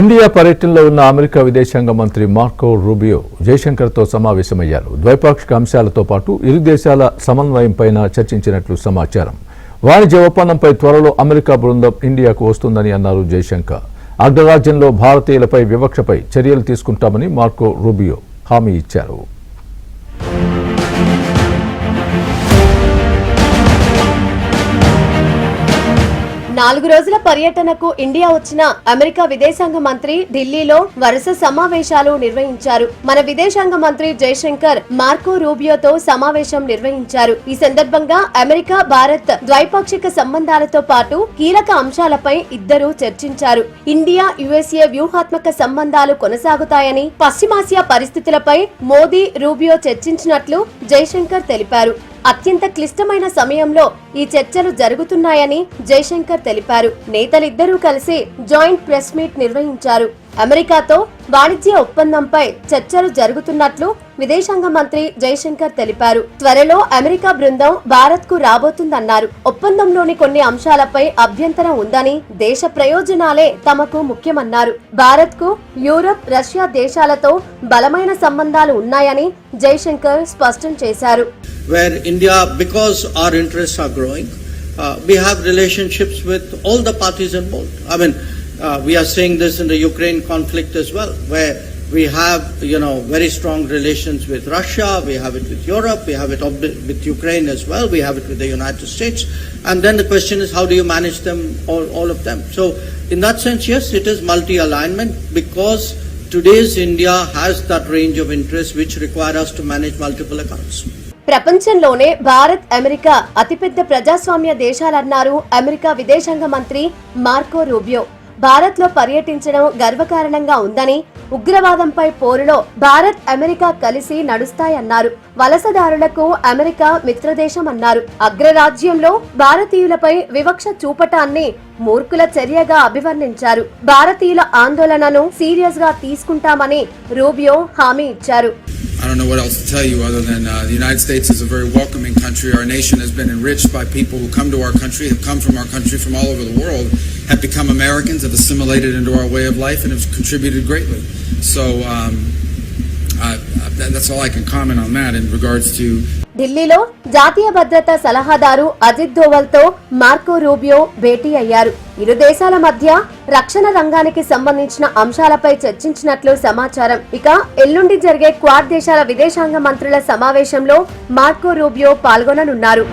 India పర్యటనలో ఉన్న America విదేశాంగ మంత్రి మార్కో రూబియో జయశంకర్తో సమావేశమయ్యారు. ద్వైపాక్షిక అంశాలతో పాటు ఇరు దేశాల సమన్వయంపైన చర్చించినట్లు సమాచారం. వాణిజ్య ఒప్పందంపై త్వరలో అమెరికా బృందం ఇండియాకు వస్తుందని అన్నారు జయశంకర్. అగ్రరాజ్యంలో భారతీయులపై వివక్షపై చర్యలు తీసుకుంటామని మార్కో రూబియో హామీ ఇచ్చారు. 4 రోజుల పర్యటనకు ఇండియా వచ్చిన అమెరికా విదేశాంగ మంత్రి ఢిల్లీలో వరుస సమావేశాలు నిర్వహించారు. మన విదేశాంగ మంత్రి జయశంకర్ మార్కో రూబియోతో సమావేశం నిర్వహించారు. ఈ సందర్భంగా అమెరికా భారత్ ద్వైపాక్షిక సంబంధాలతో పాటు కీలక అంశాలపై ఇద్దరు చర్చించారు. ఇండియా యుఎస్ఏ వ్యూహాత్మక సంబంధాలు కొనసాగుతాయని, పశ్చిమాసియా పరిస్థితులపై మోదీ రూబియో చర్చించినట్లు జయశంకర్ తెలిపారు. అత్యంత క్లిష్టమైన సమయంలో ఈ చర్చలు జరుగుతున్నాయని జయశంకర్ తెలిపారు. నేతలిద్దరూ కలిసి జాయింట్ ప్రెస్ మీట్ నిర్వహించారు. అమెరికాతో వాణిజ్య ఒప్పందంపై చర్చలు జరుగుతున్నట్లు విదేశాంగ మంత్రి జయశంకర్ తెలిపారు. త్వరలో అమెరికా బృందం భారత్ కు రాబోతుందన్నారు. ఒప్పందంలోని కొన్ని అంశాలపై అభ్యంతరం ఉందని, దేశ ప్రయోజనాలే తమకు ముఖ్యమన్నారు. భారత్ కు యూరప్, రష్యా దేశాలతో బలమైన సంబంధాలు ఉన్నాయని జయశంకర్ స్పష్టం చేశారు. Where India, because our interests are growing, we have relationships with all the parties involved. I mean, we are seeing this in the Ukraine conflict as well, where we have, very strong relations with Russia, we have it with Europe, we have it with Ukraine as well, we have it with the United States. And then the question is, how do you manage them, all of them? So, in that sense, yes, it is multi-alignment, because today's India has that range of interests which require us to manage multiple accounts. ప్రపంచంలోనే Bharat, America అతిపెద్ద ప్రజాస్వామ్య దేశాలన్నారు America విదేశాంగ మంత్రి Marco Rubio. Bharat లో పర్యటించడం గర్వకారణంగా ఉందని, ఉగ్రవాదంపై పోరులో భారత్, అమెరికా కలిసి నడుస్తాయన్నారు. వలసదారులకు అమెరికా మిత్రదేశం అన్నారు. అగ్రరాజ్యంలో భారతీయులపై వివక్ష చూపటాన్ని మూర్ఖుల చర్యగా అభివర్ణించారు. భారతీయుల ఆందోళనను సీరియస్ గా తీసుకుంటామని రూబియో హామీ ఇచ్చారు. I don't know what else to tell you other than the United States is a very welcoming country. Our nation has been enriched by people who come to our country, have come from our country from all over the world, have become Americans, have assimilated into our way of life, and have contributed greatly. So that's all I can comment on that in regards to. ఢిల్లీలో జాతీయ భద్రతా సలహాదారు అజిత్ దోవల్ తో Marco Rubio భేటీ అయ్యారు. ఇరు దేశాల మధ్య రక్షణ రంగానికి సంబంధించిన అంశాలపై చర్చించినట్లు సమాచారం. ఇక ఎల్లుండి జరిగే క్వాడ్ దేశాల విదేశాంగ మంత్రుల సమావేశంలో మార్కో రూబియో పాల్గొననున్నారు.